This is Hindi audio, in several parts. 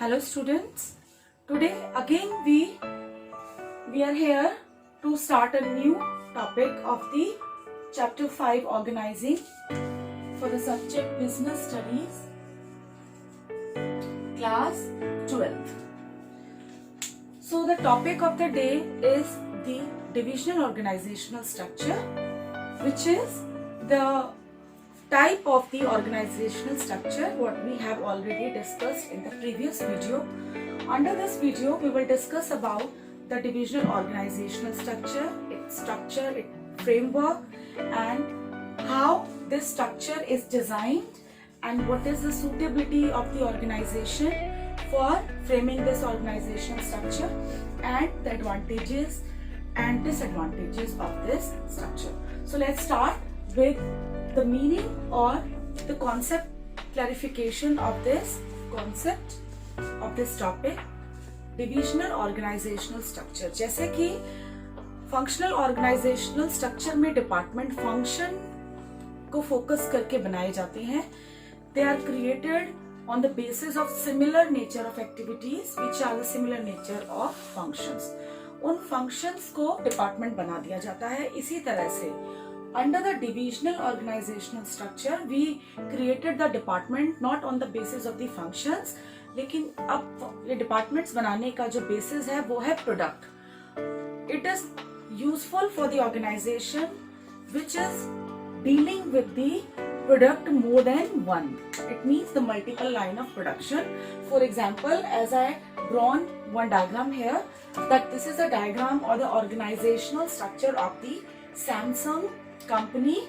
Hello students, today again we are here to start a new topic of the chapter 5 organizing for the subject business studies class 12th. So the topic of the day is the divisional organizational structure, which is the type of the organizational structure what we have already discussed in the previous video. Under this video we will discuss about the divisional organizational structure, its framework, and how this structure is designed and what is the suitability of the organization for framing this organizational structure and the advantages and disadvantages of this structure. So let's start with the meaning or the concept clarification of this concept of this topic, divisional organizational structure. जैसे कि functional organizational structure में department function को focus करके बनाए जाते हैं. They are created on the basis of similar nature of activities which are the similar nature of functions. उन functions को department बना दिया जाता है. इसी तरह से under the divisional organizational structure we created the department not on the basis of the functions, लेकिन अब ये departments बनाने का जो basis है वो है product. It is useful for the organization which is dealing with the product more than one. It means the multiple line of production. For example, as I drawn one diagram here, that this is a diagram or the organizational structure of the Samsung company.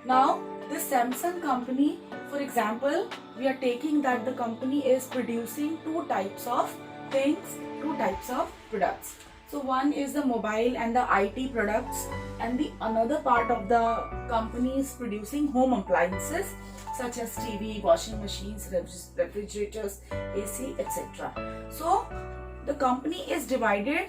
Now this Samsung company, for example, we are taking that the company is producing two types of things, two types of products. So one is the mobile and the IT products, and the another part of the company is producing home appliances such as TV, washing machines, refrigerators, AC, etc. So the company is divided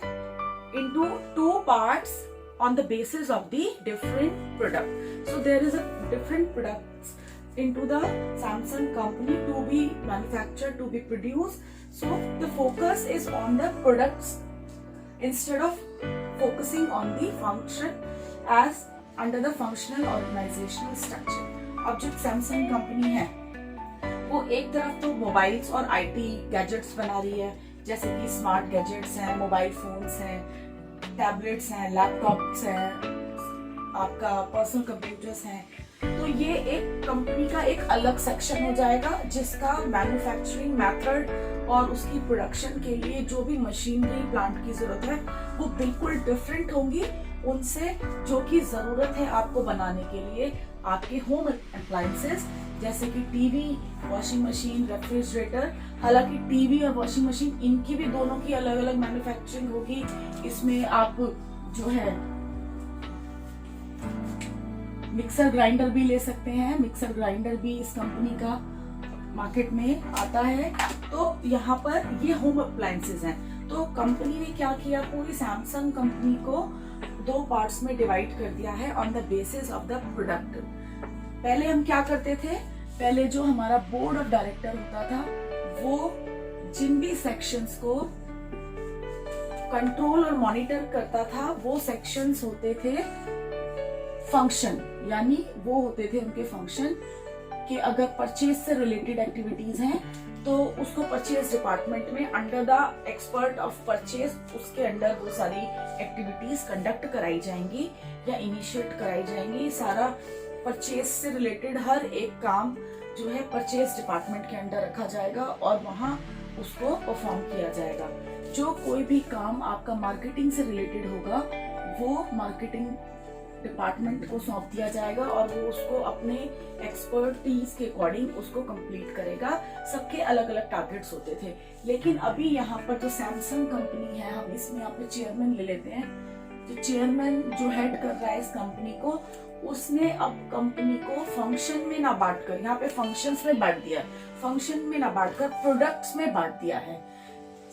into two parts on the basis of the different product. So there is a different products into the Samsung company to be manufactured, to be produced. So the focus is on the products instead of focusing on the function as under the functional organizational structure. अब जो Samsung कंपनी है वो एक तरफ तो मोबाइल्स और आईटी गैजेट्स बना रही है, जैसे कि स्मार्ट गैजेट्स हैं, मोबाइल फोन्स हैं, टैबलेट्स हैं, लैपटॉप्स हैं, आपका पर्सनल कंप्यूटर्स हैं. तो ये एक कंपनी का एक अलग सेक्शन हो जाएगा जिसका मैन्युफैक्चरिंग मेथड और उसकी प्रोडक्शन के लिए जो भी मशीनरी प्लांट की जरूरत है वो बिल्कुल डिफरेंट होंगी उनसे जो की जरूरत है आपको बनाने के लिए आपके होम अप्लायंसेस, जैसे कि टीवी, वॉशिंग मशीन, रेफ्रिजरेटर. हालांकि टीवी और वॉशिंग मशीन इनकी भी दोनों की अलग अलग मैन्युफैक्चरिंग होगी. इसमें आप जो है मिक्सर ग्राइंडर भी ले सकते हैं. मिक्सर ग्राइंडर भी इस कंपनी का मार्केट में आता है. तो यहाँ पर ये होम अप्लायंसेस हैं. तो कंपनी ने क्या किया, पूरी सैमसंग कंपनी को दो पार्ट्स में डिवाइड कर दिया है on the basis of the product. पहले हम क्या करते थे, पहले जो हमारा बोर्ड ऑफ डायरेक्टर होता था वो जिन भी सेक्शंस को कंट्रोल और मॉनिटर करता था वो सेक्शंस होते थे फंक्शन, यानी वो होते थे उनके फंक्शन कि अगर परचेज से रिलेटेड एक्टिविटीज हैं तो उसको परचेज डिपार्टमेंट में under the expert of purchase उसके अंडर वो सारी एक्टिविटीज कंडक्ट कराई जाएंगी या इनिशिएट कराई जाएंगी. सारा परचेज से रिलेटेड हर एक काम जो है परचेज डिपार्टमेंट के अंडर रखा जाएगा और वहां उसको परफॉर्म किया जाएगा. जो कोई भी काम आपका मार्केटिंग से रिलेटेड होगा वो मार्केटिंग डिपार्टमेंट को सौंप दिया जाएगा और वो उसको अपने एक्सपर्टीज के अकॉर्डिंग उसको कंप्लीट करेगा. सबके अलग अलग टारगेट्स होते थे. लेकिन अभी यहाँ पर जो सैमसंग कंपनी है, हम इसमें यहाँ पे चेयरमैन ले लेते हैं. जो चेयरमैन जो हेड कर रहा है इस कंपनी को, उसने अब कंपनी को फंक्शन में ना बांटकर, यहाँ पे फंक्शंस में बांट दिया, फंक्शन में ना बांटकर प्रोडक्ट्स में बांट दिया है.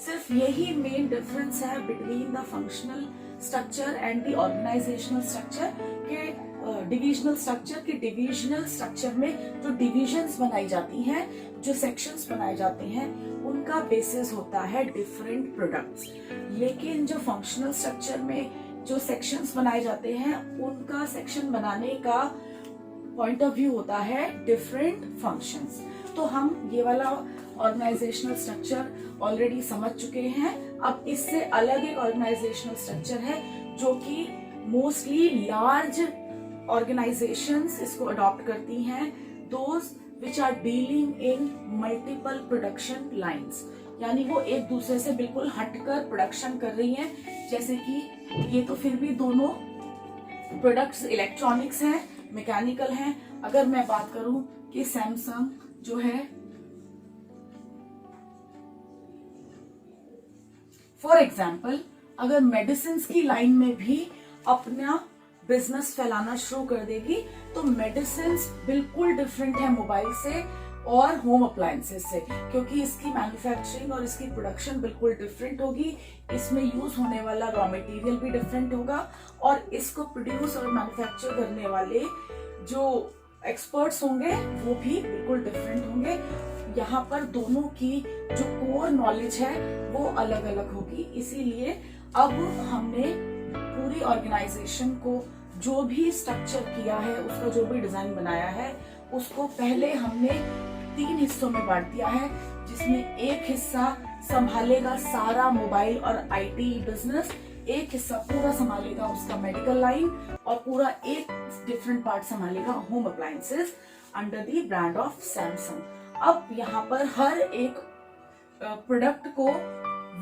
सिर्फ यही मेन डिफरेंस है between the functional structure and the organisational structure के डिविजनल स्ट्रक्चर कि डिविजनल स्ट्रक्चर में जो डिविजन्स बनाई जाती हैं, जो सेक्शंस बनाए जाते हैं, उनका बेसिस होता है डिफरेंट प्रोडक्ट्स। लेकिन जो फंक्शनल स्ट्रक्चर में जो सेक्शंस बनाए जाते हैं, उनका सेक्शन बनाने का पॉइंट ऑफ व्यू होता है डिफरेंट फंक्शंस। तो हम ये वाला ऑर्गेनाइजेशनल स्ट्रक्चर ऑलरेडी समझ चुके हैं। अब इससे अलग एक ऑर्गेनाइजेशनल स्ट्रक्चर है जो कि मोस्टली लार्ज ऑर्गेनाइजेशंस इसको अडॉप्ट करती हैं, those which are dealing in multiple production lines, यानी वो एक दूसरे से बिल्कुल हटकर प्रोडक्शन कर रही हैं। जैसे कि ये तो फिर भी दोनों प्रोडक्ट्स इलेक्ट्रॉनिक्स हैं, मैकेनिकल हैं। अगर मैं बात करूं कि सैमसंग जो है फॉर एग्जाम्पल अगर मेडिसिन की लाइन में भी अपना बिजनेस फैलाना शुरू कर देगी, तो मेडिसिन बिल्कुल डिफरेंट है मोबाइल से और होम अप्लायंसेस से, क्योंकि इसकी मैन्युफैक्चरिंग और इसकी प्रोडक्शन बिल्कुल डिफरेंट होगी। इसमें यूज होने वाला रॉ मटेरियल भी डिफरेंट होगा और इसको प्रोड्यूस और मैन्युफैक्चर करने वाले जो एक्सपर्ट्स होंगे वो भी बिल्कुल डिफरेंट होंगे। यहाँ पर दोनों की जो कोर नॉलेज है वो अलग अलग होगी। इसीलिए अब हमने पूरी ऑर्गेनाइजेशन को जो भी स्ट्रक्चर किया है, उसका जो भी डिजाइन बनाया है, उसको पहले हमने 3 हिस्सों में बांट दिया है, जिसमें एक हिस्सा संभालेगा सारा मोबाइल और आईटी बिजनेस, एक हिस्सा पूरा संभालेगा उसका मेडिकल लाइन और पूरा एक डिफरेंट पार्ट संभालेगा home appliances under the brand of Samsung. अब यहाँ पर हर एक प्रोडक्ट को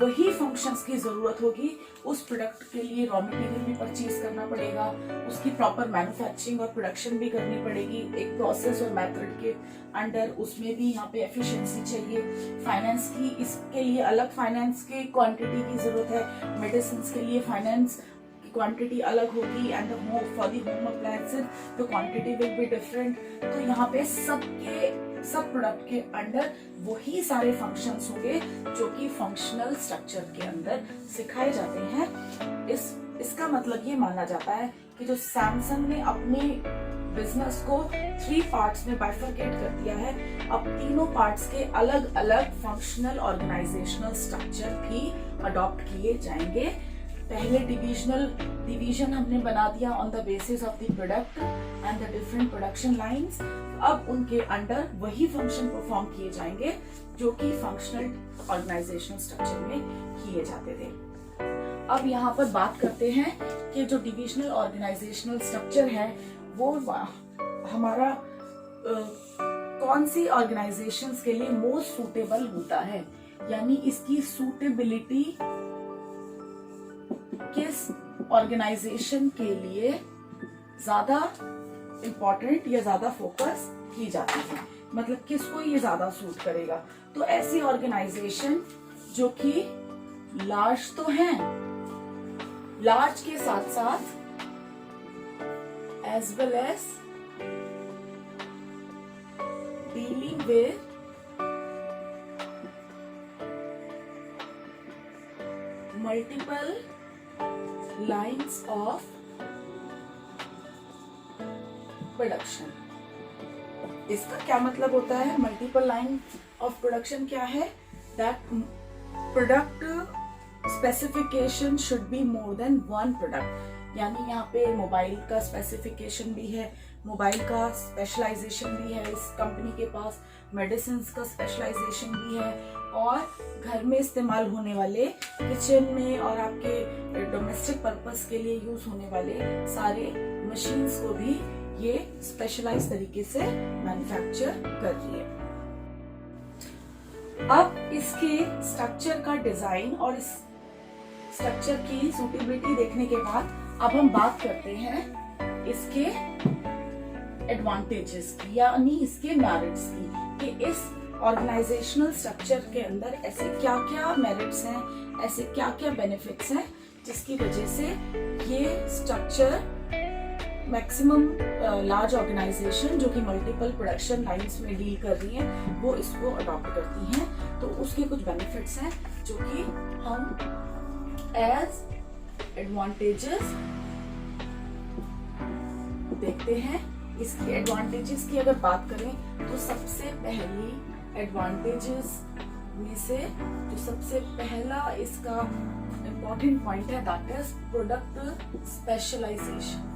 वही फंक्शंस की जरूरत होगी। उस प्रोडक्ट के लिए रॉ मटेरियल भी परचेज करना पड़ेगा, उसकी प्रॉपर मैन्युफैक्चरिंग और प्रोडक्शन भी करनी पड़ेगी एक प्रोसेस और मेथड के अंडर। उसमें भी यहाँ पे एफिशिएंसी चाहिए। फाइनेंस की, इसके लिए अलग फाइनेंस की क्वांटिटी की जरूरत है, मेडिसिन के लिए फाइनेंस की क्वांटिटी अलग होगी, and for the home appliances the quantity will be different. तो यहाँ पे सब प्रोडक्ट के अंडर वही सारे फंक्शंस होंगे जो कि फंक्शनल स्ट्रक्चर के अंदर सिखाए जाते हैं। इसका मतलब ये माना जाता है कि जो सैमसंग ने अपने बिजनेस को 3 पार्ट्स में बाइफरकेट कर दिया है, अब तीनों पार्ट्स के अलग अलग फंक्शनल ऑर्गेनाइजेशनल स्ट्रक्चर भी अडॉप्ट किए जाएंगे। पहले डिवीजन हमने बना दिया on the basis of the product and the different production lines. अब उनके अंडर वही फंक्शन परफॉर्म किए जाएंगे जो कि फंक्शनल ऑर्गेनाइजेशनल स्ट्रक्चर में किए जाते थे। अब यहाँ पर बात करते हैं कि जो डिविजनल ऑर्गेनाइजेशनल स्ट्रक्चर है वो हमारा कौन सी ऑर्गेनाइजेशंस के लिए मोस्ट सूटेबल होता है, यानी इसकी सूटेबिलिटी किस ऑर्गेनाइजेशन के लिए ज्यादा इम्पोर्टेंट या ज्यादा फोकस की जाती है, मतलब किसको ये ज्यादा सूट करेगा। तो ऐसी ऑर्गेनाइजेशन जो कि लार्ज तो हैं, लार्ज के साथ साथ as well as dealing with multiple lines of production. इसका क्या मतलब होता है? मल्टीपल लाइन ऑफ प्रोडक्शन क्या है? That product specification should be more then 1 product. यानी यहाँ पे मोबाइल का स्पेसिफिकेशन भी है, मोबाइल का स्पेशलाइजेशन भी है इस कंपनी के पास, मेडिसिन का स्पेशलाइजेशन भी है, और घर में इस्तेमाल होने वाले, किचन में और आपके डोमेस्टिक पर्पस के लिए यूज होने वाले सारे मशीन्स को भी ये स्पेशलाइज तरीके से मैन्युफैक्चर कर रही है। अब इसके स्ट्रक्चर का डिजाइन और इस स्ट्रक्चर की सूटेबिलिटी देखने के बाद अब हम बात करते हैं इसके एडवांटेजेस की, यानी इसके मेरिट्स की, कि इस ऑर्गेनाइजेशनल स्ट्रक्चर के अंदर ऐसे क्या क्या मेरिट्स हैं, ऐसे क्या क्या बेनिफिट्स हैं जिसकी वजह से ये स्ट्रक्चर मैक्सिमम लार्ज ऑर्गेनाइजेशन जो कि मल्टीपल प्रोडक्शन लाइंस में डील कर रही हैं वो इसको अडॉप्ट करती हैं। तो उसके कुछ बेनिफिट्स हैं जो कि हम एज एडवांटेजेस देखते हैं इसकी एडवांटेजेस की अगर बात करें तो सबसे पहली एडवांटेजेस में से जो सबसे पहला इसका इम्पोर्टेंट पॉइंट है दैट इज प्रोडक्ट स्पेशलाइजेशन।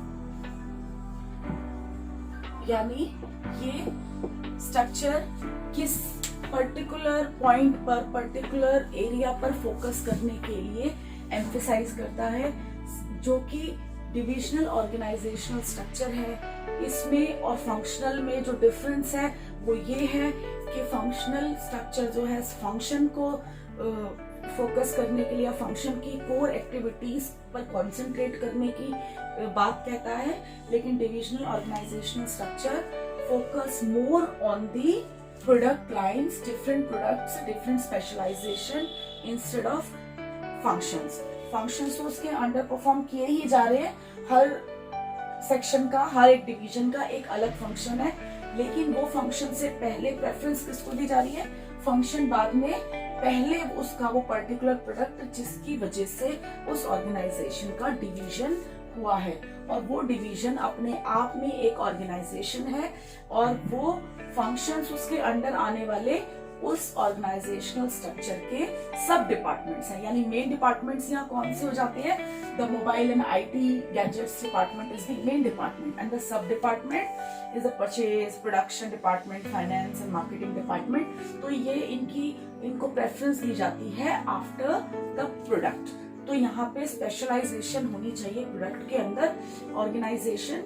यानी ये स्ट्रक्चर किस पर्टिकुलर पॉइंट पर, पर्टिकुलर एरिया पर फोकस करने के लिए एम्फेसाइज करता है, जो कि डिविजनल ऑर्गेनाइजेशनल स्ट्रक्चर है। इसमें और फंक्शनल में जो डिफरेंस है वो ये है कि फंक्शनल स्ट्रक्चर जो है फंक्शन को फोकस करने के लिए, फंक्शन की कोर एक्टिविटीज पर कंसंट्रेट करने की बात कहता है, लेकिन divisional organisational structure focus more on the product lines, different products, different specialisation instead of functions. Functions तो उसके अंडर परफॉर्म किए ही जा रहे हैं, हर सेक्शन का, हर एक डिवीजन का एक अलग फंक्शन है, लेकिन वो फंक्शन से पहले प्रेफरेंस किसको दी जा रही है? फंक्शन बाद में, पहले उसका वो पर्टिकुलर प्रोडक्ट जिसकी वजह से उस ऑर्गेनाइजेशन का डिवीजन हुआ है, और वो डिवीजन अपने आप में एक ऑर्गेनाइजेशन है, और वो फंक्शंस उसके अंडर आने वाले उस ऑर्गेनाइजेशनल स्ट्रक्चर के सब डिपार्टमेंट्स हैं। यानी मेन डिपार्टमेंट्स यहाँ कौन से हो जाते हैं? The mobile and IT gadgets department is the main department, and the sub department is the purchase, production department, finance and marketing department. तो ये इनको प्रेफरेंस दी जाती है आफ्टर द प्रोडक्ट। तो यहाँ पे स्पेशलाइजेशन होनी चाहिए प्रोडक्ट के अंदर। ऑर्गेनाइजेशन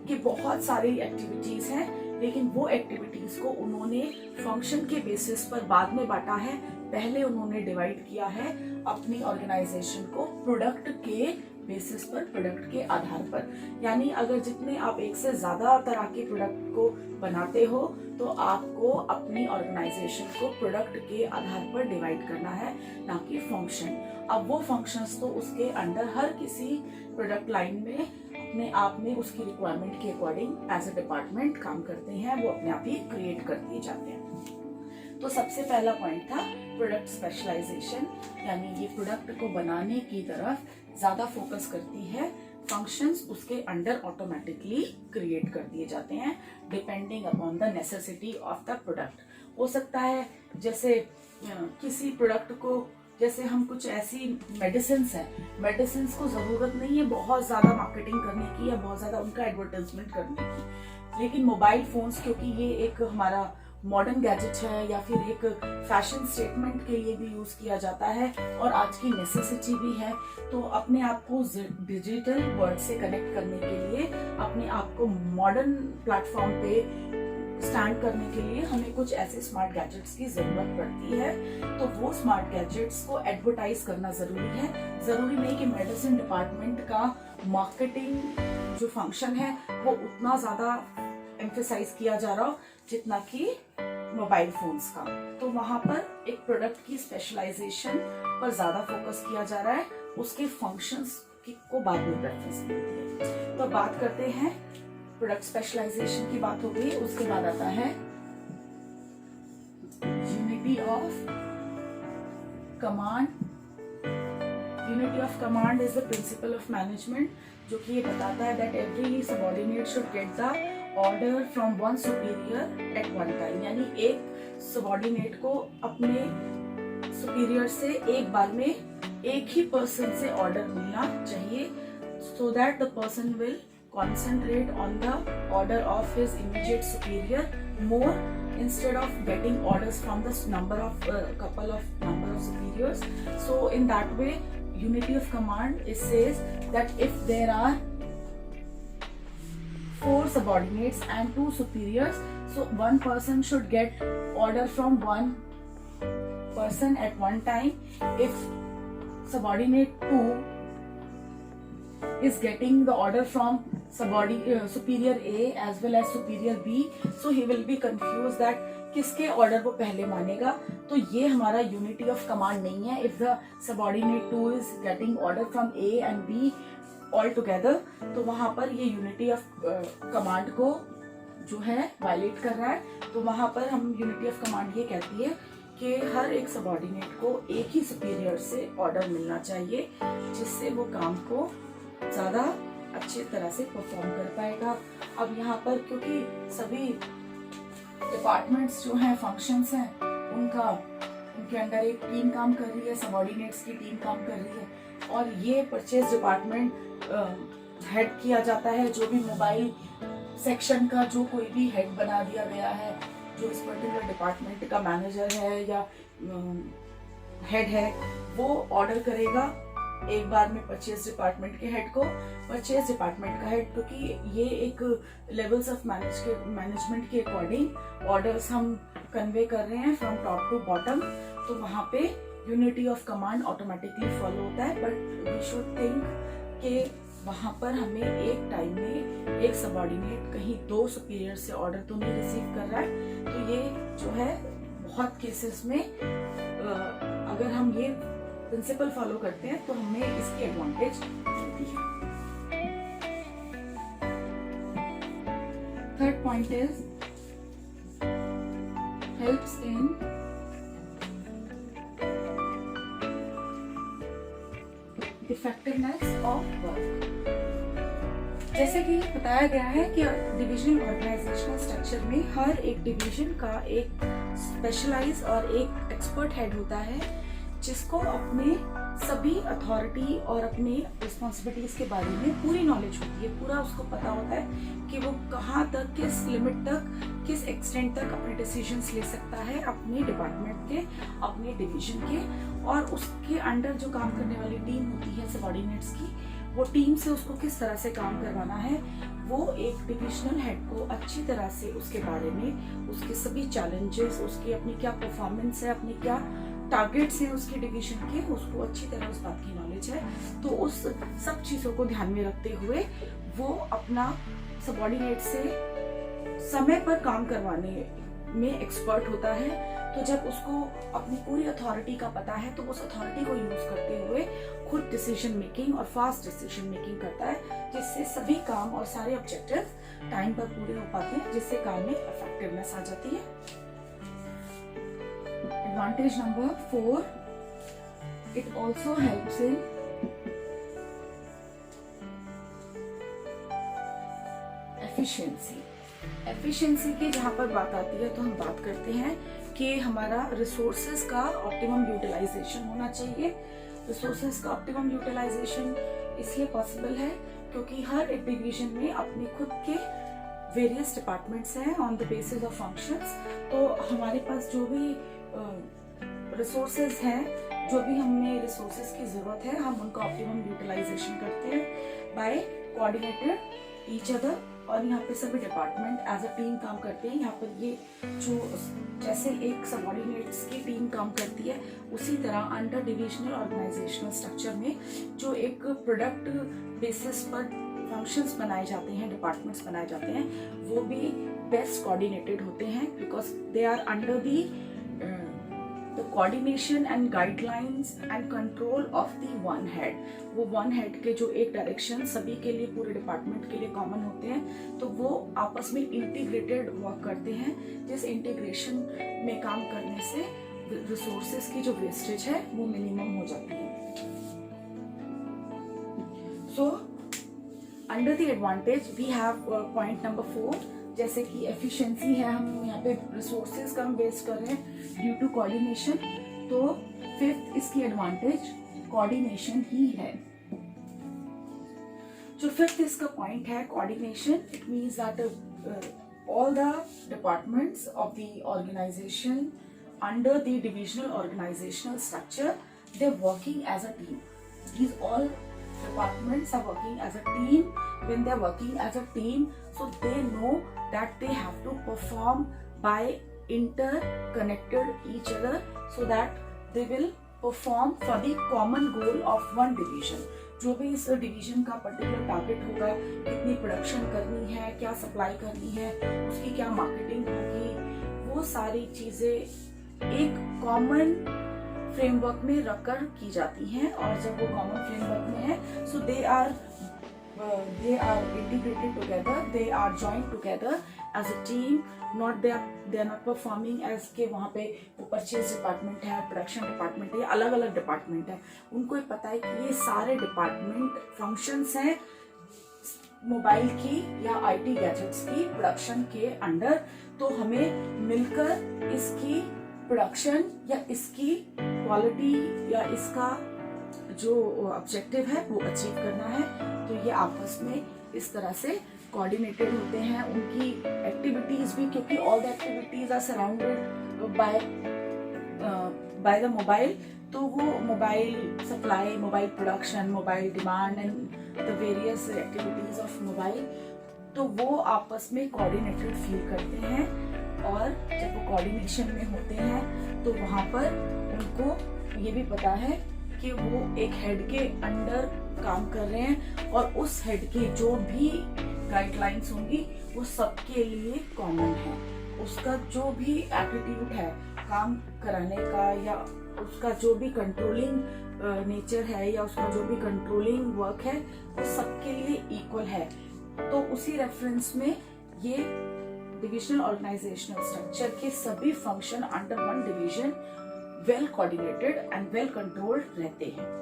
की बहुत सारी एक्टिविटीज हैं, लेकिन वो एक्टिविटीज को उन्होंने फंक्शन के बेसिस पर बाद में बांटा है। पहले उन्होंने डिवाइड किया है अपनी ऑर्गेनाइजेशन को प्रोडक्ट के बेसिस पर, प्रोडक्ट के आधार पर। यानी अगर जितने आप एक से ज्यादा तरह के प्रोडक्ट को बनाते हो तो आपको अपनी ऑर्गेनाइजेशन को प्रोडक्ट के आधार पर डिवाइड करना है, ना कि फंक्शन। अब वो फंक्शंस तो उसके अंडर हर किसी प्रोडक्ट लाइन में अपने आप में उसकी रिक्वायरमेंट के अकॉर्डिंग एज अ डिपार्टमेंट काम करते हैं, वो अपने आप ही क्रिएट कर दिए जाते हैं। तो सबसे पहला पॉइंट था प्रोडक्ट स्पेशलाइजेशन, यानी ये प्रोडक्ट को बनाने की तरफ ज्यादा फोकस करती है। फंक्शंस उसके अंडर ऑटोमेटिकली क्रिएट कर दिए जाते हैं depending upon the necessity of the product. हो सकता है जैसे किसी प्रोडक्ट को, जैसे हम कुछ ऐसी मेडिसिन्स है, मेडिसिन्स को जरूरत नहीं है बहुत ज्यादा मार्केटिंग करने की या बहुत ज्यादा उनका एडवर्टाइजमेंट करने की, लेकिन मोबाइल फोन्स क्योंकि ये एक हमारा मॉडर्न गैजेट है या फिर एक फैशन स्टेटमेंट के लिए भी यूज किया जाता है और आज की नेसेसिटी भी है, तो अपने आप को डिजिटल वर्ल्ड से कनेक्ट करने के लिए, अपने आप को मॉडर्न प्लेटफॉर्म पे स्टैंड करने के लिए हमें कुछ ऐसे स्मार्ट गैजेट्स की जरूरत पड़ती है। तो वो स्मार्ट गैजेट्स को एडवर्टाइज करना जरूरी है। जरूरी नहीं कि मेडिसिन डिपार्टमेंट का मार्केटिंग जो फंक्शन है वो उतना ज्यादा एम्फेसाइज किया जा रहा हो जितना कि मोबाइल फोन्स का। तो वहां पर एक प्रोडक्ट की स्पेशलाइजेशन पर ज्यादा फोकस किया जा रहा है, उसके फंक्शंस को बाद में प्रेफरेंस मिलती है। तो बात करते हैं प्रोडक्ट स्पेशलाइजेशन की बात हो गई, उसके बाद आता है unity of command. Unity of command is the principle of management, जो कि ये बताता है that every subordinate should get the order from one superior at one time. यानी एक सबऑर्डिनेट को अपने सुपीरियर से एक बार में एक ही पर्सन से ऑर्डर मिलना चाहिए, सो that the person will concentrate on the order of his immediate superior more instead of getting orders from the number of couple of superiors. So in that way, unity of command, it says that if there are 4 subordinates and 2 superiors, so one person should get order from one person at one time. If subordinate 2 is getting the order from superior A as well as superior B, so he will be confused that किसके ऑर्डर वो पहले मानेगा। तो ये हमारा यूनिटी ऑफ कमांड नहीं है। If the subordinate 2 is getting order from A and B all together, तो वहां पर ये यूनिटी ऑफ कमांड को जो है वायलेट कर रहा है। तो वहां पर हम यूनिटी ऑफ कमांड ये कहती है कि हर एक सबऑर्डिनेट को एक ही सुपीरियर से ऑर्डर मिलना चाहिए, जिससे वो काम को ज्यादा अच्छे तरह से परफॉर्म कर पाएगा। अब यहाँ पर क्योंकि सभी डिपार्टमेंट्स जो हैं, फंक्शंस हैं, उनके अंडर एक टीम काम कर रही है, सबऑर्डिनेट्स की टीम काम कर रही है, और ये परचेज डिपार्टमेंट हेड किया जाता है। जो भी मोबाइल सेक्शन का जो कोई भी हेड बना दिया गया है, जो इस पर्टिकुलर डिपार्टमेंट का मैनेजर है या हेड है, वो ऑर्डर करेगा एक बार में परचेज डिपार्टमेंट के हेड को। परचेज डिपार्टमेंट का हेड, क्योंकि ये एक लेवल्स ऑफ मैनेजमेंट के अकॉर्डिंग ऑर्डर्स हम कन्वे कर रहे हैं फ्रॉम टॉप टू बॉटम, तो वहाँ पे unity of command automatically follow होता है। बट वी शुड थिंक कि वहाँ पर हमें एक टाइम में एक सबऑर्डिनेट कहीं 2 सुपीरियर से ऑर्डर तो नहीं रिसीव कर रहा है। तो ये जो है बहुत केसेस में अगर हम ये प्रिंसिपल फॉलो करते हैं तो हमें इसकी एडवांटेज मिलती है। Third point is helps in effectiveness of work. जैसे कि बताया गया है कि डिविजनल ऑर्गेनाइजेशनल स्ट्रक्चर में हर एक डिवीजन का एक स्पेशलाइज और एक एक्सपर्ट हेड होता है, जिसको अपने सभी अथॉरिटी और अपने रिस्पॉन्सिबिलिटीज के बारे में पूरी नॉलेज होती है। पूरा उसको पता होता है कि वो कहाँ तक, किस लिमिट तक, किस एक्सटेंट तक अपने डिसीजंस ले सकता है अपने डिपार्टमेंट के, अपने डिवीजन के, और उसके अंडर जो काम करने वाली टीम होती है सबऑर्डिनेट्स की, वो टीम से उसको किस तरह से काम करवाना है, वो एक डिविजनल हेड को अच्छी तरह से उसके बारे में, उसके सभी चैलेंजेस, उसकी अपनी क्या परफॉर्मेंस है, अपनी क्या टारगेट्स हैं उसके डिवीजन के, उसको अच्छी तरह उस बात की नॉलेज है। तो उस सब चीज़ों को ध्यान में रखते हुए वो अपना सबऑर्डिनेट से समय पर काम करवाने में एक्सपर्ट होता है। तो जब उसको अपनी पूरी अथॉरिटी का पता है तो उस अथॉरिटी को यूज करते हुए खुद डिसीजन मेकिंग और फास्ट डिसीजन मेकिंग करता है, जिससे सभी काम और सारे ऑब्जेक्टिव टाइम पर पूरे हो पाते हैं, जिससे काम में इफेक्टिवनेस आ जाती है। Advantage number 4, it also helps in efficiency. Efficiency की जहाँ पर बात आती है तो हम बात करते हैं कि हमारा रिसोर्सेज का ऑप्टिमम यूटिलाइजेशन होना चाहिए। रिसोर्सेज का ऑप्टिमम यूटिलाइजेशन इसलिए पॉसिबल है क्योंकि हर एक डिवीजन में अपने खुद के वेरियस डिपार्टमेंट्स हैं on the basis of functions. तो हमारे पास जो भी रिसोर्सेज हैं, जो भी हमें रिसोर्सेज की जरूरत है, हम उनका ऑप्टिमम यूटिलाइजेशन करते हैं बाय कोऑर्डिनेटेड ईच अदर। और यहाँ पे सभी डिपार्टमेंट एज अ टीम काम करते हैं। यहाँ पर ये जो जैसे एक सबऑर्डिनेट्स की टीम काम करती है, उसी तरह अंडर डिविजनल ऑर्गेनाइजेशनल स्ट्रक्चर में जो एक प्रोडक्ट बेसिस पर फंक्शंस बनाए जाते हैं, डिपार्टमेंट्स बनाए जाते हैं, वो भी बेस्ट कोऑर्डिनेटेड होते हैं because they are under the coordination and guidelines and control of the one head। वो one head के जो एक डायरेक्शन सभी के लिए, पूरे डिपार्टमेंट के लिए कॉमन होते हैं, तो वो आपस में इंटीग्रेटेड वर्क करते हैं, जिस इंटीग्रेशन में काम करने से रिसोर्सेज की जो वेस्टेज है वो मिनिमम हो जाती है। So under the advantage we have point number 4, जैसे कि एफिशिएंसी है, हम यहाँ पे रिसोर्सेज का हम वेस्ट कर रहे हैं ड्यू टू कोऑर्डिनेशन। तो 5th इसकी एडवांटेज कोऑर्डिनेशन ही है। जो 5th इसका पॉइंट है coordination, it means that all the departments of the organisation under the divisional organisational structure, they are working as a team. These all departments are working as a team. When they are working as a team, so they know that they have to perform by interconnected each other, so that they will perform for the common goal of one division। जो भी इस डिवीजन का पर्टिकुलर टारगेट होगा, कितनी प्रोडक्शन करनी है, क्या सप्लाई करनी है, उसकी क्या मार्केटिंग होगी, वो सारी चीजें एक कॉमन फ्रेमवर्क में रखकर की जाती हैं। और जब वो कॉमन फ्रेमवर्क में है, so they are integrated together, they are joint together as a team. Not they are not performing as के वहाँ पे वो परचेज डिपार्टमेंट है, प्रोडक्शन डिपार्टमेंट है, अलग अलग डिपार्टमेंट है। उनको ये पता है कि ये सारे डिपार्टमेंट फंक्शंस हैं मोबाइल की या आईटी गैजेट्स की प्रोडक्शन के अंडर, तो हमें मिलकर इसकी प्रोडक्शन या इसकी क्वालिटी या इसका जो ऑब्जेक्टिव है वो अचीव करना है। तो ये आपस में इस तरह से कोऑर्डिनेटेड होते हैं, उनकी एक्टिविटीज भी, क्योंकि all the activities are surrounded by the mobile. तो वो mobile supply, mobile production, mobile demand and the various activities of mobile, तो वो आपस में कोऑर्डिनेटेड फील करते हैं। और जब वो कोऑर्डिनेशन में होते हैं तो वहाँ पर उनको ये भी पता है कि वो एक हेड के अंडर काम कर रहे हैं और उस हेड की जो भी गाइडलाइंस होंगी वो सबके लिए कॉमन है। उसका जो भी एटीट्यूड है काम कराने का, या उसका जो भी कंट्रोलिंग नेचर है, या उसका जो भी कंट्रोलिंग वर्क है, वो सबके लिए इक्वल है। तो उसी रेफरेंस में ये डिविजनल ऑर्गेनाइजेशनल स्ट्रक्चर के सभी function under one division well coordinated and well controlled रहते हैं।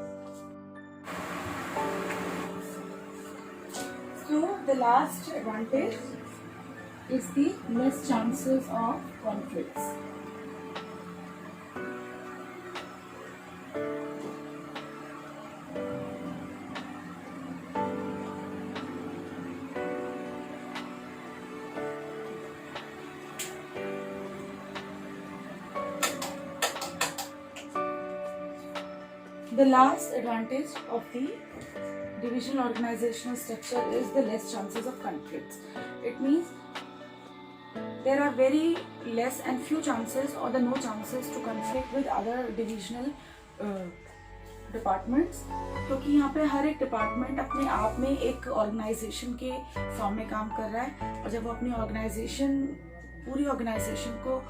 So the last advantage is the less chances of conflicts. The last advantage of the divisional organizational structure is the less chances of conflicts. It means there are very less and few chances or the no chances to conflict with other divisional departments, क्योंकि यहाँ पे हर एक डिपार्टमेंट अपने आप में एक ऑर्गेनाइजेशन के फॉर्म में काम कर रहा है। और जब वो अपनी पूरी ऑर्गेनाइजेशन को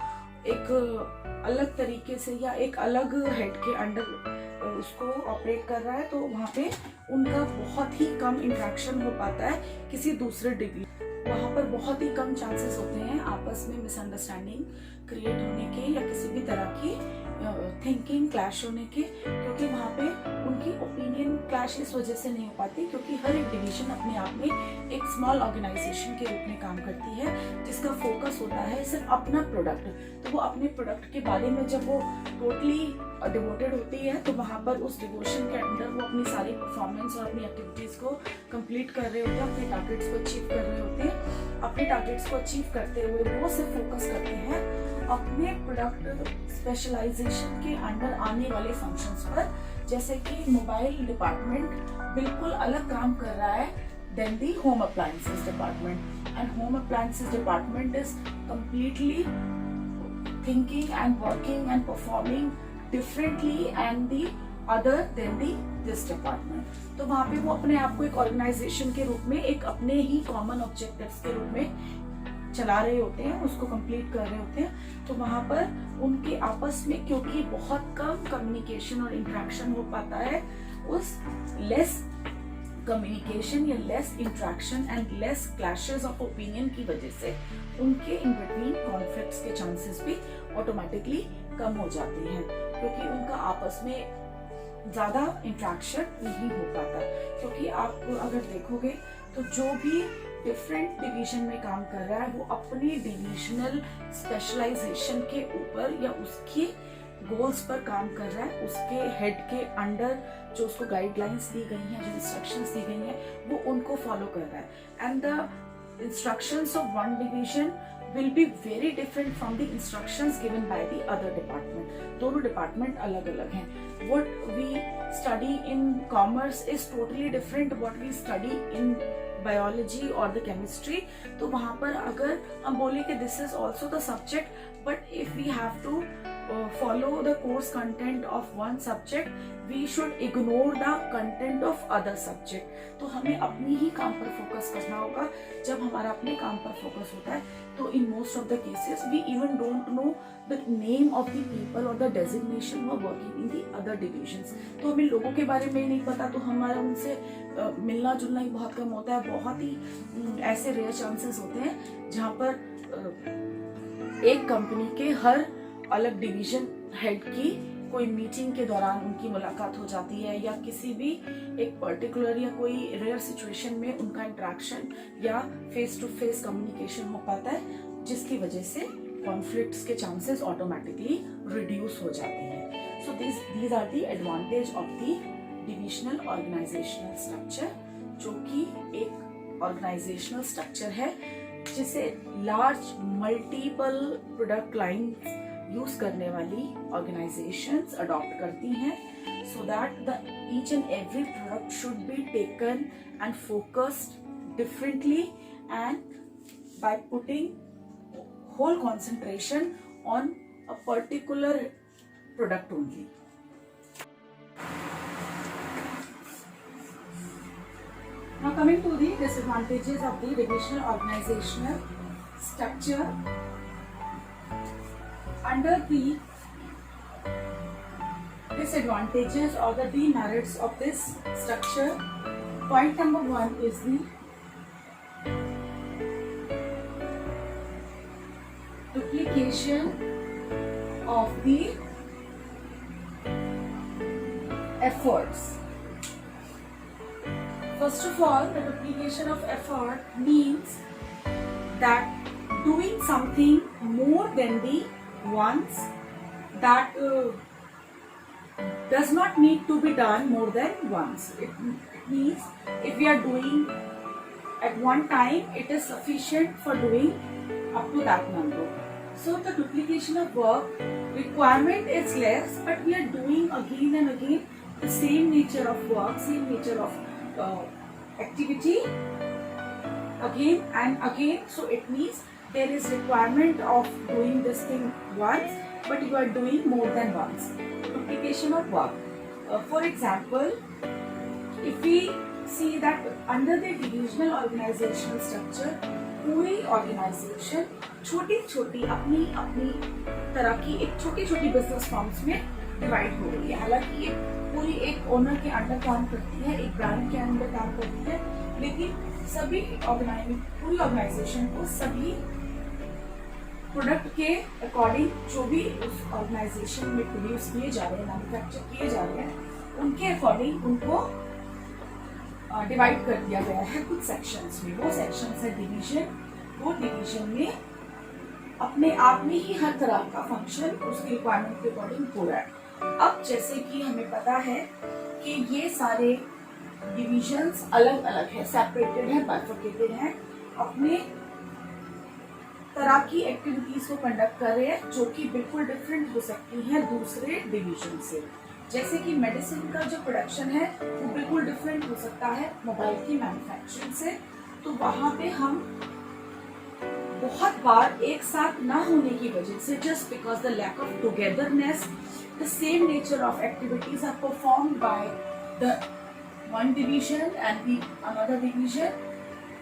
एक अलग तरीके से या एक अलग हेड के अंडर उसको ऑपरेट कर रहा है, तो वहाँ पे उनका बहुत ही कम इंटरेक्शन हो पाता है किसी दूसरे डिग्री। वहाँ पर बहुत ही कम चांसेस होते हैं आपस में मिसअंडरस्टैंडिंग क्रिएट होने के या किसी भी तरह की थिंकिंग क्लैश होने के, क्योंकि वहाँ पे उनकी ओपिनियन क्लैश इस वजह से नहीं हो पाती क्योंकि हर एक डिवीजन अपने आप में एक स्मॉल ऑर्गेनाइजेशन के रूप में काम करती है, जिसका फोकस होता है सिर्फ अपना प्रोडक्ट। तो वो अपने प्रोडक्ट के बारे में जब वो टोटली डिवोटेड होती है, तो वहाँ पर उस डिवोशन के अंदर वो अपनी सारी परफॉर्मेंस और अपनी एक्टिविटीज को कंप्लीट कर रहे होते हैं, अपने टारगेट्स को अचीव कर रहे होते हैं। अपने टारगेट्स को अचीव करते हुए वो सिर्फ फोकस करते हैं अपने प्रोडक्ट स्पेशलाइजेशन के अंडर आने वाले फंक्शंस पर। जैसे कि मोबाइल डिपार्टमेंट बिल्कुल अलग काम कर रहा है then the home appliances department, and home appliances department is completely thinking and working and performing differently and the other than the this department. तो वहाँ पे वो अपने आप को एक ऑर्गेनाइजेशन के रूप में, एक अपने ही कॉमन ऑब्जेक्टिव्स के रूप में चला रहे होते हैं, उसको कंप्लीट कर रहे होते हैं। तो वहाँ पर उनके आपस में क्योंकि बहुत कम कम्युनिकेशन और इंटरेक्शन हो पाता है, उस लेस कम्युनिकेशन या less interaction and less clashes of opinion की वजह से उनके इन बिटवीन कॉन्फ्लिक्ट्स के चांसेस भी ऑटोमेटिकली कम हो जाते हैं, क्योंकि उनका आपस में ज्यादा इंटरेक्शन नहीं हो पाता। क्योंकि आप अगर देखोगे तो जो भी डिफरेंट डिवीजन में काम कर रहा है वो अपनी डिविजनल स्पेशलाइजेशन के ऊपर या उसके गोल्स पर काम कर रहा है, उसके हेड के अंडर जो उसको गाइडलाइंस दी गई हैं, जो इंस्ट्रक्शंस दी गई हैं, वो उनको फॉलो कर रहा है। And the instructions of one division will be very different from the instructions given by the other department. दोनों डिपार्टमेंट अलग अलग हैं. What we study in commerce is totally different what we study in biology or the chemistry. तो वहाँ पर अगर हम बोले कि this is also the subject, but if we have to follow the course content of one subject, we should ignore the content of other subject. तो हमें अपनी ही काम पर फोकस करना होगा. जब हमारा अपने काम पर फोकस होता है तो in most of the cases we even don't know the name of the people or the designation who are working in the other divisions. तो हमें लोगों के बारे में नहीं पता, तो हमारा उनसे मिलना जुलना ही बहुत कम होता है. बहुत ही ऐसे रेयर चांसेस होते हैं जहाँ पर एक कंपनी के हर अलग डिवीजन हेड की कोई मीटिंग के दौरान उनकी मुलाकात हो जाती है, या किसी भी एक पर्टिकुलर या कोई रेयर सिचुएशन में उनका इंटरेक्शन या फेस टू फेस कम्युनिकेशन हो पाता है, जिसकी वजह से कॉन्फ्लिक्ट्स के चांसेस ऑटोमेटिकली रिड्यूस हो जाते हैं। So these are the advantage of the divisional organisational structure, जो कि एक ऑर्गेनाइजेशनल स्ट्रक्चर है जिसे large multiple product line use करने वाली ऑर्गेनाइजेशंस अडॉप्ट करती हैं, so that the each and every product should be taken and focused differently and by putting whole concentration on a particular product only. Now coming to the disadvantages of the divisional organizational structure. Under the disadvantages or the demerits of this structure, point number 1 is the duplication of the efforts. First of all, the duplication of effort means that doing something more than the once that does not need to be done more than once. It means if we are doing at one time, it is sufficient for doing up to that number. So the duplication of work requirement is less, but we are doing again and again the same nature of work, same nature of activity again and again. So it means there is requirement of doing this thing once, but you are doing more than once. Duplication of work. For example, if we see that under the divisional organizational structure, पूरी ऑर्गेनाइजेशन छोटी छोटी अपनी अपनी तरह की एक छोटी छोटी बिजनेस फॉर्म्स में डिवाइड हो गई है। हालांकि ये पूरी एक ओनर के अंडर काम करती है, एक ब्रांड के अंडर काम करती है, लेकिन सभी पूरी ऑर्गेनाइजेशन को सभी प्रोडक्ट के अकॉर्डिंग जो भी उस ऑर्गेनाइजेशन में प्रोड्यूस किए जा रहे हैं, मैन्युफैक्चर किए जा रहे हैं, उनके अकॉर्डिंग उनको डिवाइड कर दिया गया है कुछ सेक्शंस में। वो सेक्शंस है डिवीजन। वो डिवीजन में अपने आप में ही हर तरह का फंक्शन उसकी रिक्वायरमेंट के अकॉर्डिंग हो रहा है। अब जैसे कि हमें पता है कि ये सारे डिविजन्स अलग अलग है, सेपरेटेड है, बाइफरकेटेड है, अपने तरह की एक्टिविटीज को कंडक्ट कर रहे हैं, जो कि बिल्कुल डिफरेंट हो सकती है दूसरे डिवीजन से। जैसे कि मेडिसिन का जो प्रोडक्शन है वो बिल्कुल डिफरेंट हो सकता है मोबाइल की मैन्युफैक्चरिंग से। तो वहाँ पे हम बहुत बार एक साथ ना होने की वजह से, just because the lack of togetherness, the same nature of activities are performed by the one division and the another division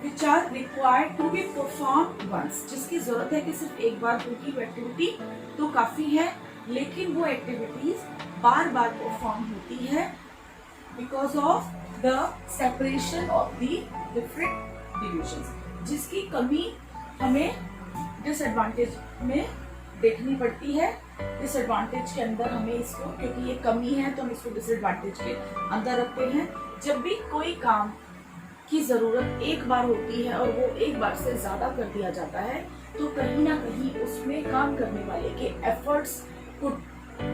which are required to be performed once, जिसकी जरूरत है कि सिर्फ एक बार होगी वो एक्टिविटी तो काफी है, लेकिन वो एक्टिविटीज बार बार परफॉर्म होती है because of the separation of the different divisions, जिसकी कमी हमें डिसएडवांटेज में देखनी पड़ती है। डिसएडवांटेज के अंदर हमें इसको, क्योंकि ये कमी है तो हम इसको डिसएडवांटेज के अंदर रखते हैं। जब भी कोई काम की जरूरत एक बार होती है और वो एक बार से ज्यादा कर दिया जाता है, तो कहीं ना कहीं उसमें काम करने वाले के एफर्ट्स को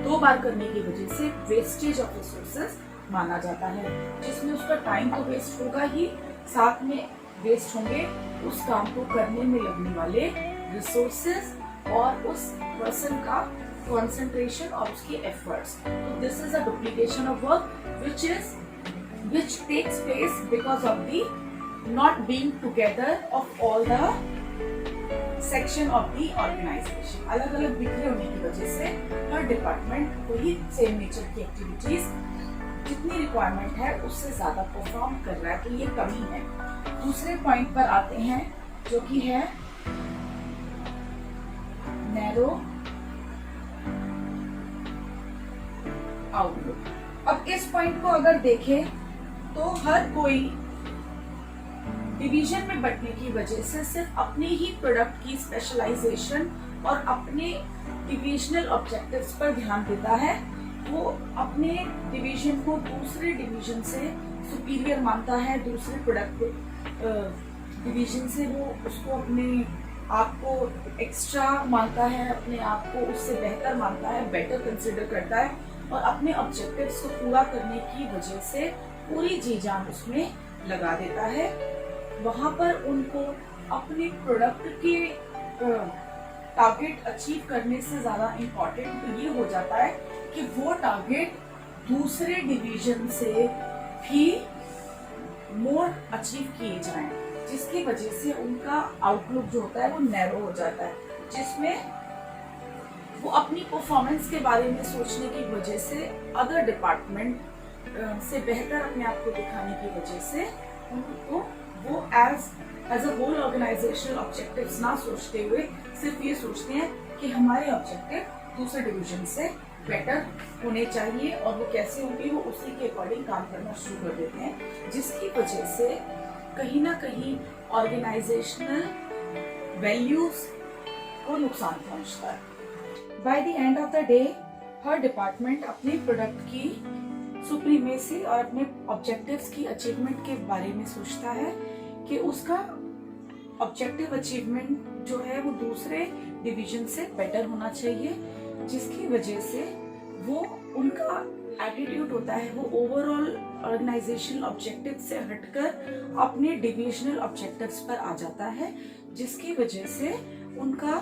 दो बार करने की वजह से वेस्टेज ऑफ रिसोर्सेज माना जाता है, जिसमें उसका टाइम तो वेस्ट होगा ही, साथ में वेस्ट होंगे उस काम को करने में लगने वाले रिसोर्सेज और उस पर्सन का कंसंट्रेशन और उसके एफर्ट्स। तो this is a duplication of work which takes place because of the not being together of all the section of the organization। अलग अलग बिखरे होने की वजह से हर डिपार्टमेंट वही सेम नेचर की एक्टिविटीज जितनी रिक्वायरमेंट है उससे ज्यादा परफॉर्म कर रहा है, तो ये कमी है। दूसरे पॉइंट पर आते हैं जो कि है नैरो आउटलुक। अब इस पॉइंट को अगर देखें तो हर कोई डिवीजन में बंटने की वजह से सिर्फ अपने ही प्रोडक्ट की स्पेशलाइजेशन और अपने डिविजनल ऑब्जेक्टिव्स पर ध्यान देता है, वो अपने डिवीजन को दूसरे डिवीजन से सुपीरियर मानता है, दूसरे प्रोडक्ट डिवीजन से वो उसको अपने आप को एक्स्ट्रा मानता है, अपने आप को उससे बेहतर मानता है, बेटर कंसिडर करता है और अपने ऑब्जेक्टिव्स को पूरा करने की वजह से पूरी जी जान उसमें लगा देता है। वहां पर उनको अपने प्रोडक्ट के टारगेट अचीव करने से ज्यादा इम्पोर्टेंट ये हो जाता है कि वो टारगेट दूसरे डिवीजन से भी मोर अचीव किए जाएं, जिसकी वजह से उनका आउटलुक जो होता है वो नैरो हो जाता है, जिसमें वो अपनी परफॉर्मेंस के बारे में सोचने की वजह से अदर डिपार्टमेंट से बेहतर अपने आप को दिखाने की वजह से उनको वो as a whole organisational objectives ना सोचते हुए सिर्फ ये सोचते हैं कि हमारे ऑब्जेक्टिव दूसरे डिवीजन से बेटर होने चाहिए और वो कैसे होंगे वो उसी के अकॉर्डिंग काम करना शुरू कर देते हैं, जिसकी वजह से कहीं ना कहीं ऑर्गेनाइजेशनल वैल्यूज को नुकसान पहुंचता है। By the end of the day her department अपने प्रोडक्ट की सुप्रीमेसी और अपने ऑब्जेक्टिव्स की अचीवमेंट के बारे में सोचता है कि उसका ऑब्जेक्टिव अचीवमेंट जो है वो दूसरे डिवीजन से बेटर होना चाहिए, जिसकी वजह से वो उनका एटीट्यूड होता है वो ओवरऑल ऑर्गेनाइजेशनल ऑब्जेक्टिव से हटकर अपने डिविजनल ऑब्जेक्टिव्स पर आ जाता है, जिसकी वजह से उनका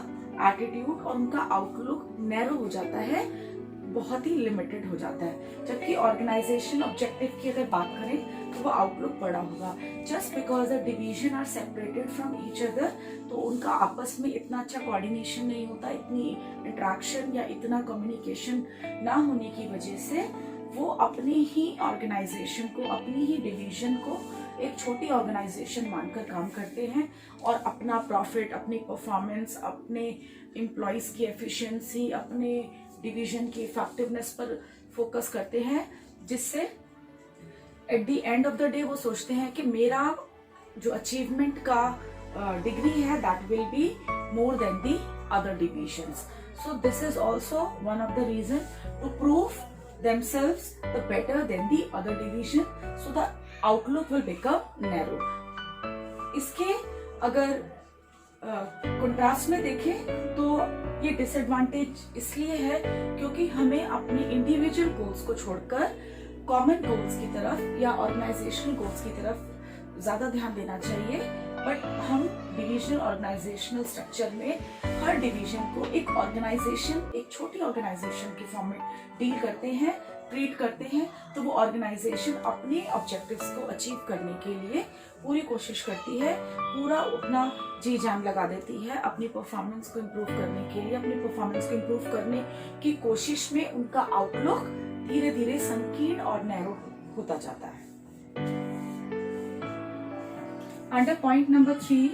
एटीट्यूड और उनका आउटलुक नैरो हो जाता है, बहुत ही लिमिटेड हो जाता है। जबकि ऑर्गेनाइजेशन ऑब्जेक्टिव की अगर बात करें तो वो आउटलुक बड़ा होगा। Just because the division are separated from each other, तो उनका आपस में इतना अच्छा कोऑर्डिनेशन नहीं होता, इतनी इंटरेक्शन या इतना कम्युनिकेशन ना होने की वजह से वो अपनी ही ऑर्गेनाइजेशन को, अपनी ही डिवीजन को एक छोटी ऑर्गेनाइजेशन मानकर काम करते हैं और अपना प्रॉफिट, अपनी परफॉर्मेंस, अपने एम्प्लॉयज की एफिशिएंसी, अपने डिवीजन की इफेक्टिवनेस पर फोकस करते हैं, जिससे at the end of the day वो सोचते हैं कि मेरा जो अचीवमेंट का डिग्री है that will be more than the other divisions. So this is also one of the reason to prove themselves the better than the other division, so the outlook will become narrow. इसके अगर कंट्रास्ट में देखें तो ये डिसएडवांटेज इसलिए है क्योंकि हमें अपने इंडिविजुअल गोल्स को छोड़कर कॉमन गोल्स की तरफ या ऑर्गेनाइजेशनल गोल्स की तरफ ज्यादा ध्यान देना चाहिए। बट हम डिविजनल ऑर्गेनाइजेशनल स्ट्रक्चर में हर डिवीजन को एक ऑर्गेनाइजेशन, एक छोटी ऑर्गेनाइजेशन के फॉर्म में डील करते हैं, ट्रीट करते हैं, तो वो ऑर्गेनाइजेशन अपने ऑब्जेक्टिव्स को अचीव करने के लिए पूरी कोशिश करती है, पूरा अपना जी जान लगा देती है अपनी परफॉर्मेंस को इम्प्रूव करने के लिए। अपनी परफॉर्मेंस को इम्प्रूव करने की कोशिश में उनका आउटलुक धीरे धीरे संकीर्ण और नैरो होता जाता है। Under point number 3,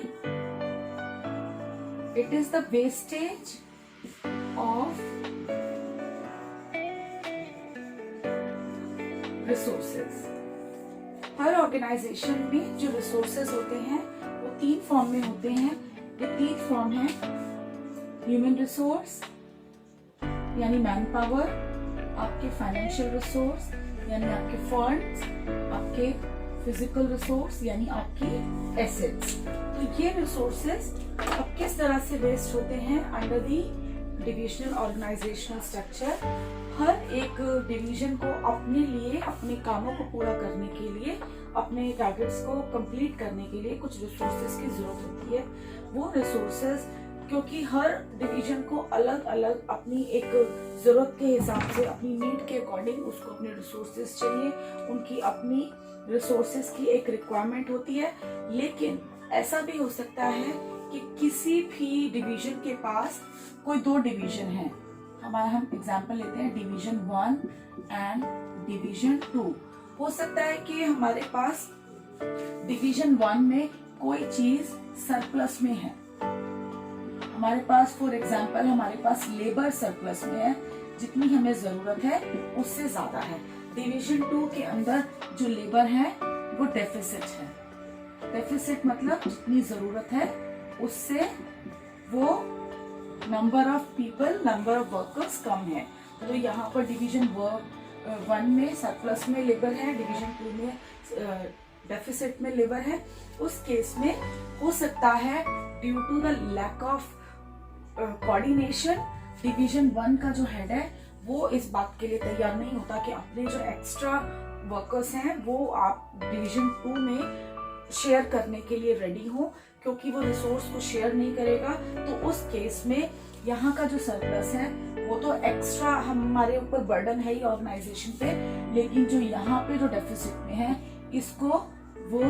it is the wastage of resources. हर ऑर्गेनाइजेशन में जो रिसोर्सेज होते हैं वो 3 फॉर्म में होते हैं। ये 3 फॉर्म है ह्यूमन रिसोर्स यानी मैन पावर, आपके फाइनेंशियल रिसोर्स यानी आपके फंड्स, आपके फिजिकल रिसोर्स यानी आपकी एसेट्स। तो ये रिसोर्सेज अब किस तरह से वेस्ट होते हैं under the divisional organisational structure. हर एक डिवीजन को अपने लिए, अपने कामों को पूरा करने के लिए, अपने टारगेट्स को कंप्लीट करने के लिए कुछ रिसोर्सेज की जरूरत होती है। वो रिसोर्सेज क्योंकि हर डिवीजन को अलग अलग अपनी एक जरूरत के हिसाब से, अपनी नीड के अकॉर्डिंग उसको अपने रिसोर्सेज चाहिए, उनकी अपनी रिसोर्सेज की एक रिक्वायरमेंट होती है। लेकिन ऐसा भी हो सकता है कि किसी भी डिवीजन के पास कोई 2 डिवीजन है। हम एग्जांपल लेते हैं डिवीजन 1 एंड डिवीजन 2। हो सकता है कि हमारे पास डिवीजन 1 में कोई चीज सरप्लस में है, हमारे पास फॉर एग्जांपल हमारे पास लेबर सरप्लस में है, जितनी हमें जरूरत है उससे ज्यादा है। डिवीजन 2 के अंदर जो लेबर है वो डेफिसिट है। डेफिसिट मतलब जितनी जरूरत है उससे वो number of people, number of workers कम है। तो यहाँ पर डिवीजन 1 में सरप्लस में लेबर है, डिवीजन 2 में डेफिसिट में लेबर है, उस केस में हो सकता है due to the lack of coordination division 1 का जो हेड है वो इस बात के लिए तैयार नहीं होता कि अपने जो एक्स्ट्रा वर्कर्स हैं वो आप डिवीजन 2 में शेयर करने के लिए रेडी हो, क्योंकि वो रिसोर्स को शेयर नहीं करेगा। तो उस केस में यहाँ का जो सरप्लस है वो तो एक्स्ट्रा हमारे ऊपर बर्डन है ही ऑर्गेनाइजेशन पे, लेकिन जो यहाँ पे जो डेफिसिट में है इसको वो,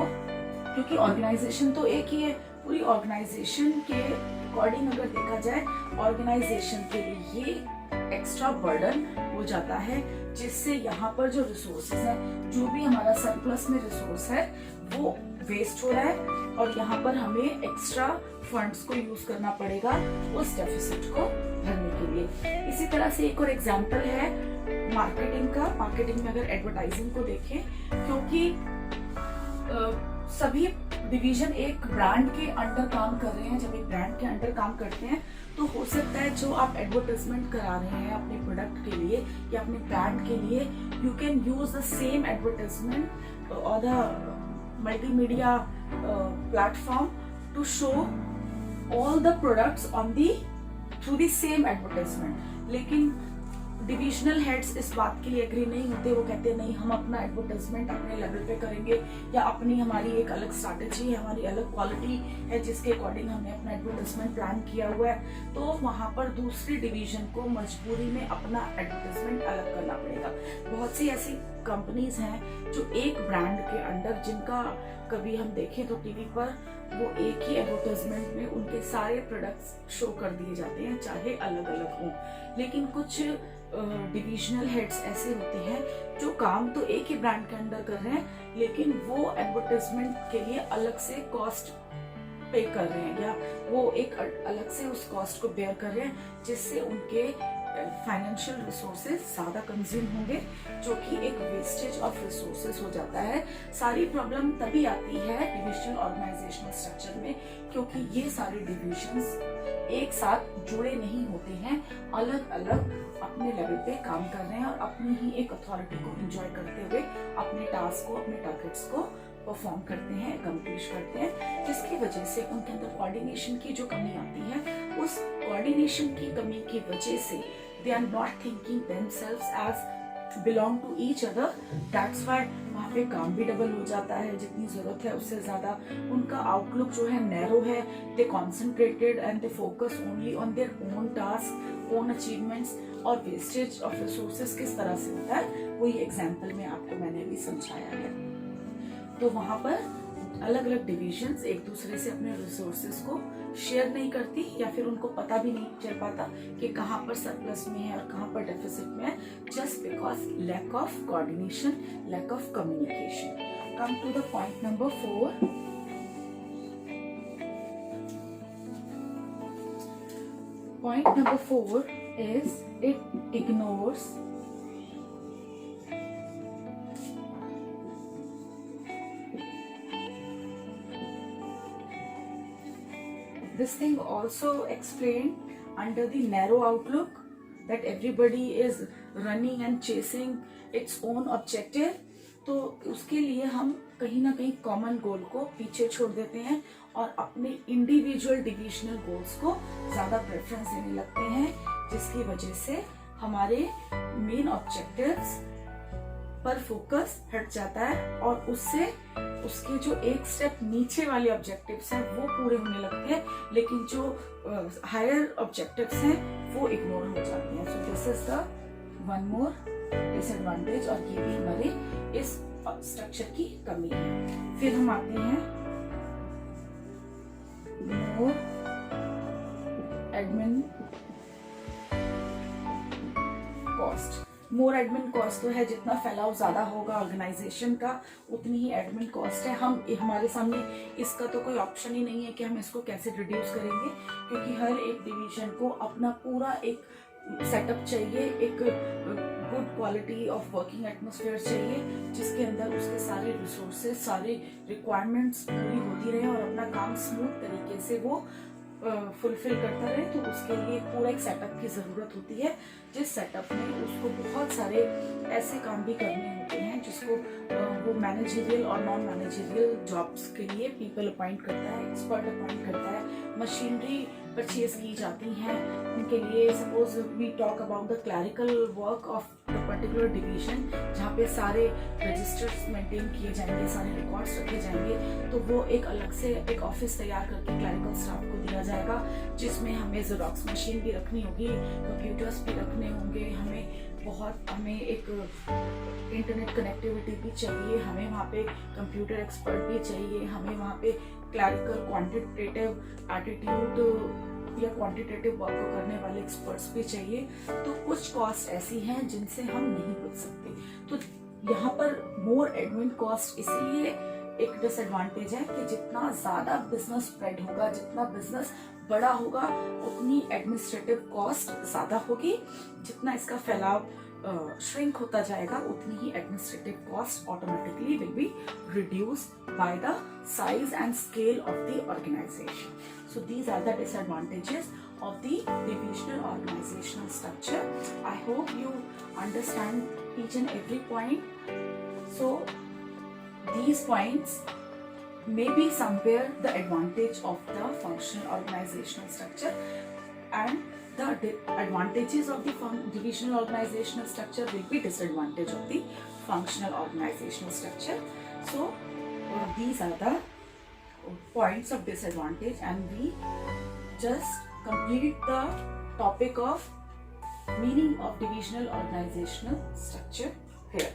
क्योंकि ऑर्गेनाइजेशन तो एक ही है, पूरी ऑर्गेनाइजेशन के अकॉर्डिंग अगर देखा जाए ऑर्गेनाइजेशन के लिए ये एक्स्ट्रा बर्डन हो जाता है, जिससे यहाँ पर जो रिसोर्सेज है, जो भी हमारा सरप्लस में रिसोर्स है वो वेस्ट हो रहा है और यहाँ पर हमें एक्स्ट्रा फंड्स को यूज करना पड़ेगा उस डेफिसिट को भरने के लिए। इसी तरह से एक और एग्जांपल है मार्केटिंग का। मार्केटिंग में अगर एडवर्टाइजिंग को देखें, क्योंकि सभी डिवीजन एक ब्रांड के अंडर काम कर रहे हैं, जब एक ब्रांड के अंडर काम करते हैं तो हो सकता है जो आप एडवर्टाइजमेंट करा रहे हैं अपने प्रोडक्ट के लिए या अपने ब्रांड के लिए, you can use the same advertisement और the multimedia platform to show all the products on the through the same advertisement। लेकिन डिविजनल हेड्स इस बात के लिए एग्री नहीं होते, वो कहते हैं नहीं हम अपना एडवर्टाइजमेंट अपने लेवल पे करेंगे या अपनी हमारी एक अलग स्ट्रैटेजी है, हमारी अलग क्वालिटी है जिसके अकॉर्डिंग हमने अपना एडवर्टाइजमेंट प्लान किया हुआ है। तो वहाँ पर दूसरी डिवीजन को मजबूरी में अपना एडवर्टाइजमेंट अलग करना पड़ेगा। बहुत सी ऐसी कंपनीज हैं जो एक ब्रांड के अंडर, जिनका कभी हम देखें तो टीवी पर वो एक ही एडवर्टाइजमेंट में उनके सारे प्रोडक्ट्स शो कर दिए जाते हैं, चाहे अलग अलग हों। लेकिन कुछ डिविजनल हेड्स ऐसे होते हैं जो काम तो एक ही ब्रांड के अंडर कर रहे हैं, लेकिन वो एडवर्टाइजमेंट के लिए अलग से कॉस्ट पे कर रहे हैं या वो एक अलग से उस कॉस्ट को बेयर कर रहे हैं, जिससे उनके फाइनेंशियल रिसोर्सेज ज्यादा कंज्यूम होंगे, जो कि एक वेस्टेज ऑफ रिसोर्सेज हो जाता है। सारी प्रॉब्लम तभी आती है डिविजनल ऑर्गेनाइजेशनल स्ट्रक्चर में, क्योंकि ये सारे डिविजन्स एक साथ जुड़े नहीं होते हैं, अलग अलग अपने लेवल पे काम कर रहे हैं और अपनी ही एक अथॉरिटी को एंजॉय करते हुए अपने टास्क को, अपने टारगेट्स को परफॉर्म करते हैं, अकम्प्लिश करते हैं, जिसकी वजह से उनके अंदर कोऑर्डिनेशन की जो कमी आती है, उस कोऑर्डिनेशन की कमी की वजह से they are not thinking themselves as belong to each other. That's why वहाँ पे काम भी डबल हो जाता है, जितनी जरूरत है उससे ज्यादा उनका आउटलुक जो है नैरो है। They concentrated and they focus only on their own task, own achievements, और वेस्टेज ऑफ रिसोर्सेज किस तरह से होता है वही एग्जाम्पल में आपको मैंने अभी समझाया है। तो वहां पर अलग अलग डिविजन्स एक दूसरे से अपने रिसोर्सेज को शेयर नहीं करती, या फिर उनको पता भी नहीं चल पाता कि कहाँ पर सरप्लस में है और कहाँ पर डेफिसिट में है, just because lack of coordination, lack of communication. Come to the point number 4। Point number 4 is it ignores this thing also explained under the narrow outlook that everybody is running and chasing its own objective। तो उसके लिए हम कहीं ना कहीं कॉमन गोल को पीछे छोड़ देते हैं और अपने इंडिविजुअल डिविजनल गोल्स को ज्यादा प्रेफरेंस देने लगते हैं, जिसकी वजह से हमारे मेन ऑब्जेक्टिव्स पर फोकस हट जाता है और उससे उसके जो एक स्टेप नीचे वाले ऑब्जेक्टिव्स हैं वो पूरे होने लगते हैं, लेकिन जो हायर ऑब्जेक्टिव्स हैं वो इग्नोर हो जाते हैं। सो this is the one more disadvantage, और ये भी हमारे इस स्ट्रक्चर की कमी है। फिर हम आते हैं मोर एडमिन कॉस्ट। मोर एडमिन कॉस्ट तो है, जितना फैलाव ज्यादा होगा ऑर्गेनाइजेशन का उतनी ही एडमिन कॉस्ट है। हमारे सामने इसका तो कोई ऑप्शन ही नहीं है कि हम इसको कैसे रिड्यूस करेंगे, क्योंकि हर एक डिवीजन को अपना पूरा एक सेटअप चाहिए, एक good quality of working atmosphere चाहिए, जिसके अंदर उसके सारे रिसोर्सेज, सारे रिक्वायरमेंट्स पूरी होती रहे और अपना काम स्मूथ तरीके से वो फुलफिल करता रहे, तो उसके लिए पूरा एक सेटअप की ज़रूरत होती है, जिस सेटअप में उसको बहुत सारे ऐसे काम भी करने होते हैं जिसको वो मैनेजरियल और नॉन मैनेजरियल जॉब्स के लिए पीपल अपॉइंट करता है, एक्सपर्ट अपॉइंट करता है, मशीनरी परचेज की जाती हैं उनके लिए। Suppose we talk about the clerical work of particular division, जहाँ पे सारे रजिस्टर्स मेंटेन किए जाएंगे, सारे रिकॉर्ड्स रखे जाएंगे, तो वो एक अलग से एक ऑफिस तैयार करके क्लरिकल स्टाफ को दिया जाएगा, जिसमें हमें ज़ेरॉक्स मशीन भी रखनी होगी, कंप्यूटर्स भी रखने होंगे, हमें एक इंटरनेट कनेक्टिविटी भी चाहिए, हमें वहाँ पे कंप्यूटर एक्सपर्ट भी चाहिए, हमें वहाँ पे क्लरिकल क्वांटिटेटिव एटीट्यूड या क्वांटिटेटिव वर्क को करने वाले एक्सपर्ट्स भी चाहिए। तो कुछ कॉस्ट ऐसी हैं जिनसे हम नहीं बच सकते। तो यहाँ पर मोर एडमिन कॉस्ट इसलिए एक डिसएडवांटेज है कि जितना ज़्यादा बिजनेस स्प्रेड होगा, जितना बिजनेस बड़ा होगा, उतनी एडमिनिस्ट्रेटिव कॉस्ट ज़्यादा होगी, जितना इसका फैलाव श्रिंक होता जाएगा, उतनी ही administrative cost automatically will be reduced by the size and scale of the organisation. So these are the disadvantages of the divisional organizational structure. I hope you understand each and every point. So these points may be somewhere the advantage of the functional organizational structure, and the advantages of the divisional organizational structure will be disadvantage of the functional organizational structure. So these are the points of disadvantage, and we just complete the topic of meaning of divisional organizational structure here.